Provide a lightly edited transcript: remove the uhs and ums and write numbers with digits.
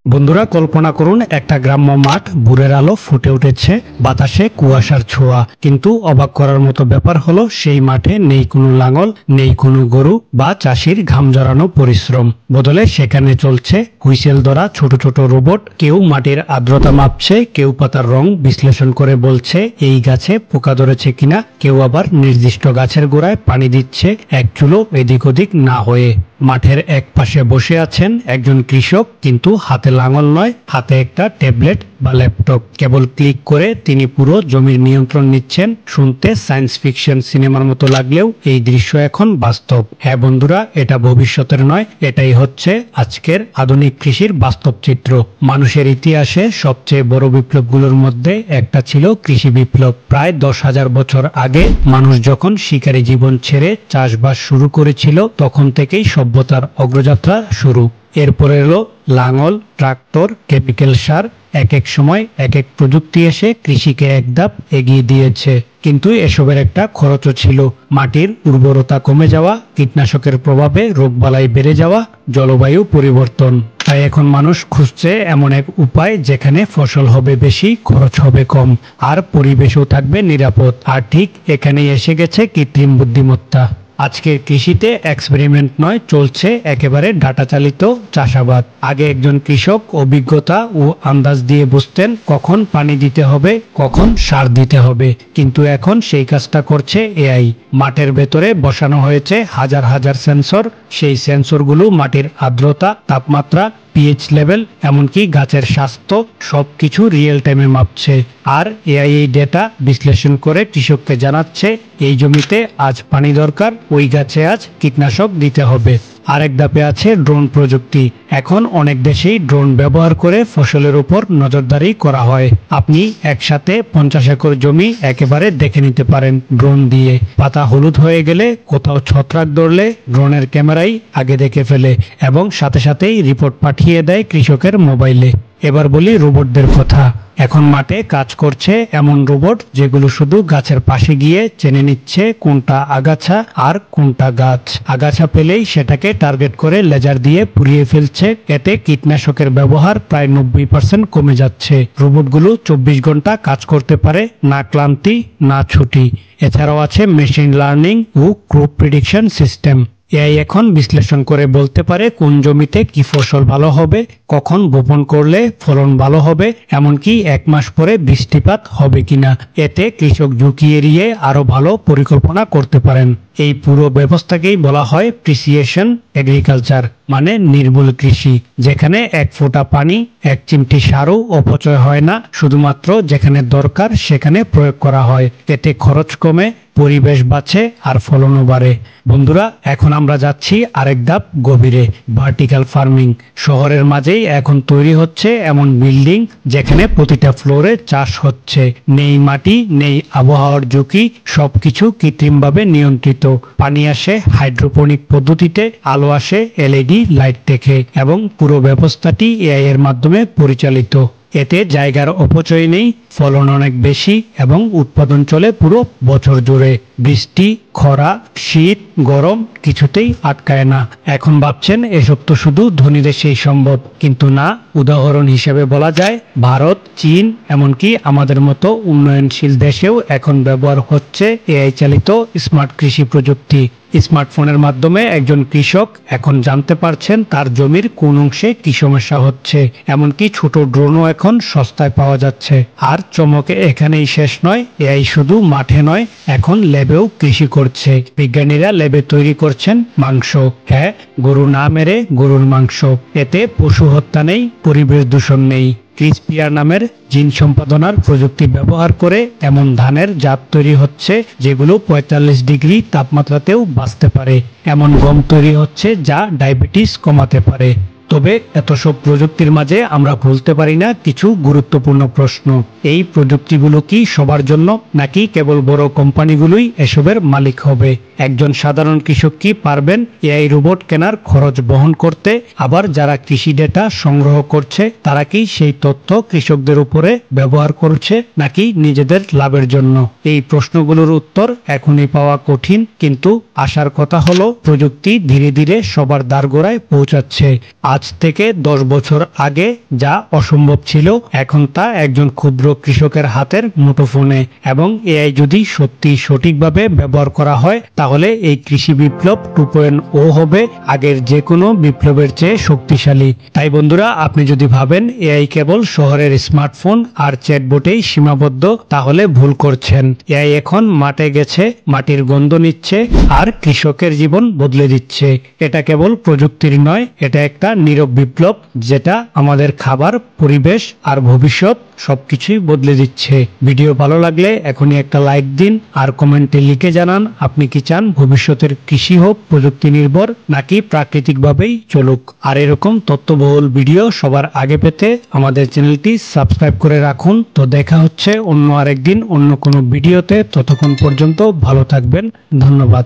বন্ধুরা, কল্পনা করুন একটা গ্রাম্য মাঠ, ভোরের আলো ফুটে উঠেছে, বাতাসে কুয়াশার ছোঁয়া। কিন্তু অবাক করার মতো ব্যাপার হলো সেই মাঠে নেই কোনো লাঙল, নেই কোনো গরু বা চাষির ঘাম জড়ানো পরিশ্রম। বদলে সেখানে চলছে হুইসেল ধরা ছোট ছোট রোবট। কেউ মাটির আর্দ্রতা মাপছে, কেউ পাতার রং বিশ্লেষণ করে বলছে এই গাছে পোকা ধরেছে কিনা, কেউ আবার নির্দিষ্ট গাছের গোড়ায় পানি দিচ্ছে এক চুলো এদিক ওদিক না হয়ে। মাঠের এক পাশে বসে আছেন একজন কৃষক, কিন্তু হাতে লাঙল নয়, হাতে একটা ট্যাবলেট বা ল্যাপটপ। কেবল ক্লিক করে তিনি পুরো জমির নিয়ন্ত্রণ নিচ্ছেন। শুনতে সায়েন্স ফিকশন সিনেমার মতো লাগলেও এই দৃশ্য এখন বাস্তব। হ্যাঁ বন্ধুরা, এটা ভবিষ্যতের নয়, এটাই হচ্ছে আজকের আধুনিক কৃষির বাস্তব চিত্র। মানুষের ইতিহাসে সবচেয়ে বড় বিপ্লবগুলোর মধ্যে একটা ছিল কৃষি বিপ্লব। প্রায় 10,000 বছর আগে মানুষ যখন শিকারী জীবন ছেড়ে চাষবাস শুরু করেছিল, তখন থেকেই সভ্যতার অগ্রযাত্রা শুরু। এরপরে এলো লাঙল, ট্রাক্টর, কেমিক্যাল সার। এক এক সময় এক এক প্রযুক্তি এসে কৃষিকে এক ধাপ এগিয়ে দিয়েছে। কিন্তু এসবের একটা খরচও ছিল। মাটির উর্বরতা কমে যাওয়া, কীটনাশকের প্রভাবে রোগবালাই বেড়ে যাওয়া, জলবায়ু পরিবর্তন। তাই এখন মানুষ খুঁজছে এমন এক উপায় যেখানে ফসল হবে বেশি, খরচ হবে কম, আর পরিবেশও থাকবে নিরাপদ। আর ঠিক এখানেই এসে গেছে কৃত্রিম বুদ্ধিমত্তা। আজকের কৃষিতে এক্সপেরিমেন্ট নয়, চলছে একেবারে ডাটা চালিত চাষাবাদ। আগে একজন কৃষক অভিজ্ঞতা ও আন্দাজ দিয়ে বুঝতেন কখন পানি দিতে হবে, কখন সার দিতে হবে। কিন্তু এখন সেই কাজটা করছে এআই। মাঠের ভেতরে বসানো হয়েছে হাজার হাজার সেন্সর। সেই সেন্সরগুলো মাটির আর্দ্রতা, তাপমাত্রা, পিএইচ লেভেল, এমনকি গাছের স্বাস্থ্য সবকিছু রিয়েল টাইমে মাপছে। আর এআই এই ডেটা বিশ্লেষণ করে কৃষককে জানাচ্ছে এই জমিতে আজ পানি দরকার, ওই গাছে আজ কীটনাশক দিতে হবে। আরেক ধাপে আছে ড্রোন প্রযুক্তি। এখন অনেক দেশেই ড্রোন ব্যবহার করে ফসলের উপর নজরদারি করা হয়। আপনি একসাথে 50 একর জমি একেবারে দেখে নিতে পারেন ড্রোন দিয়ে। পাতা হলুদ হয়ে গেলে, কোথাও ছত্রাক ধরলে ড্রোনের ক্যামেরাই আগে দেখে ফেলে এবং সাথে সাথেই রিপোর্ট পাঠিয়ে দেয় কৃষকের মোবাইলে। এবার বলি রোবটদের কথা। এখন মাঠে কাজ করছে এমন রোবট যেগুলো শুধু গাছের পাশে গিয়ে চেনে নিচ্ছে কোনটা আগাছা আর কোনটা গাছ। আগাছা পেলেই সেটাকে টার্গেট করে লেজার দিয়ে পুড়িয়ে ফেলছে। এতে কীটনাশকের ব্যবহার প্রায় 90% কমে যাচ্ছে। রোবটগুলো 24 ঘন্টা কাজ করতে পারে, না ক্লান্তি না ছুটি। এছাড়াও আছে মেশিন লার্নিং ও ক্রপ প্রেডিকশন সিস্টেম। এআই এখন বিশ্লেষণ করে বলতে পারে কোন জমিতে কি ফসল ভালো হবে, কখন বপন করলে ফলন ভালো হবে, এমনকি 1 মাস পরে বৃষ্টিপাত হবে কিনা। এতে কৃষক ঝুঁকি এড়িয়ে আরো ভালো পরিকল্পনা করতে পারেন। এই পুরো ব্যবস্থাকেই বলা হয় প্রিসিশন এগ্রিকালচার, মানে নির্ভুল কৃষি, যেখানে এক ফোঁটা পানি, এক চিমটি সারও অপচয় হয় না। শুধুমাত্র যেখানে দরকার সেখানে প্রয়োগ করা হয়। এতে খরচ কমে, পরিবেশ বাঁচে আর ফলনও বাড়ে। বন্ধুরা, এখন আমরা যাচ্ছি আরেক ধাপ গভীরে, ভার্টিক্যাল ফার্মিং। শহরের মাঝেই এখন তৈরি হচ্ছে এমন বিল্ডিং যেখানে প্রতিটা ফ্লোরে চাষ হচ্ছে। নেই মাটি, নেই আবহাওয়ার ঝুঁকি, সবকিছু কৃত্রিমভাবে নিয়ন্ত্রিত। পানি আসে হাইড্রোপনিক পদ্ধতিতে, আলো আসে এলইডি লাইট থেকে, এবং পুরো ব্যবস্থাটি এআই এর মাধ্যমে পরিচালিত। এতে জায়গার অপচয় নেই, ফলন অনেক বেশি এবং উৎপাদন চলে পুরো বছর জুড়ে। বৃষ্টি, খরা, শীত, গরম কিছুতেই আটকায় না। এখন ভাবছেন এসব তো শুধু ধনী দেশেই সম্ভব, কিন্তু না। উদাহরণ হিসেবে বলা যায় ভারত, চীন, এমনকি আমাদের মতো উন্নয়নশীল দেশেও এখন ব্যবহার হচ্ছে এআই চালিত স্মার্ট কৃষি প্রযুক্তি। স্মার্টফোনের মাধ্যমে একজন কৃষক এখন জানতে পারছেন তার জমির কোন অংশে কি সমস্যা হচ্ছে। এমনকি ছোট ড্রোনও এখন সস্তায় পাওয়া যাচ্ছে। আর চমকে এখানেই শেষ নয়, এআই শুধু মাঠে নয়, এখন ল্যাবেও কৃষি করছে। বিজ্ঞানীরা ল্যাবে তৈরি করছেন মাংস। হ্যাঁ, গরু না মেরে গরুর মাংস। এতে পশু হত্যা নেই, পরিবেশ দূষণ নেই। ক্রিসপিয়ার নামের জিন সম্পাদনার প্রযুক্তি ব্যবহার করে এমন ধানের জাত তৈরি হচ্ছে যেগুলো 45 ডিগ্রি তাপমাত্রাতেও বাঁচতে পারে। এমন গম তৈরি হচ্ছে যা ডায়াবেটিস কমাতে পারে। তবে এত সব প্রযুক্তির মাঝে আমরা ভুলতে পারি না কিছু গুরুত্বপূর্ণ প্রশ্ন। এই প্রযুক্তিগুলো কি সবার জন্য, নাকি কেবল বড় কোম্পানিগুলোই এসবের মালিক হবে? একজন সাধারণ কৃষক কি পারবেন এআই রোবট কেনার খরচ বহন করতে? আবার যারা কৃষি ডেটা সংগ্রহ করছে তারা কি সেই তথ্য কৃষকদের উপরে ব্যবহার করছে, নাকি নিজেদের লাভের জন্য? এই প্রশ্নগুলোর উত্তর এখনই পাওয়া কঠিন, কিন্তু আশার কথা হলো প্রযুক্তি ধীরে ধীরে সবার দ্বারগোড়ায় পৌঁছাচ্ছে। আজ 5 থেকে 10 বছর আগে যা অসম্ভব ছিল, এখন তা একজন ক্ষুদ্র কৃষকের হাতের মুঠোফোনে। এবং এআই যদি সত্যি সঠিকভাবে ব্যবহার করা হয় তাহলে এই কৃষি বিপ্লব 2.0 হবে আগের যে কোনো বিপ্লবের চেয়ে শক্তিশালী। তাই বন্ধুরা, আপনি যদি ভাবেন এআই কেবল শহরের স্মার্টফোন আর চ্যাটবটেই সীমাবদ্ধ, তাহলে ভুল করছেন। এআই এখন মাঠে গেছে, মাটির গন্ধ নিচ্ছে আর কৃষকের জীবন বদলে দিচ্ছে। এটা কেবল প্রযুক্তির নয়, এটা একটা নীরব বিপ্লব যেটা আমাদের খাবার, পরিবেশ আর ভবিষ্যৎ সবকিছুই বদলে দিচ্ছে। ভিডিও ভালো লাগলে এখনই একটা লাইক দিন আর কমেন্টে লিখে জানান আপনি কি চান ভবিষ্যতের কৃষি হোক প্রযুক্তি নির্ভর নাকি প্রাকৃতিকভাবেই চলুক। আর এরকম তথ্যবহুল ভিডিও সবার আগে পেতে আমাদের চ্যানেলটি সাবস্ক্রাইব করে রাখুন। তো দেখা হচ্ছে অন্য আরেকদিন অন্য কোনো ভিডিওতে। ততক্ষণ পর্যন্ত ভালো থাকবেন। ধন্যবাদ।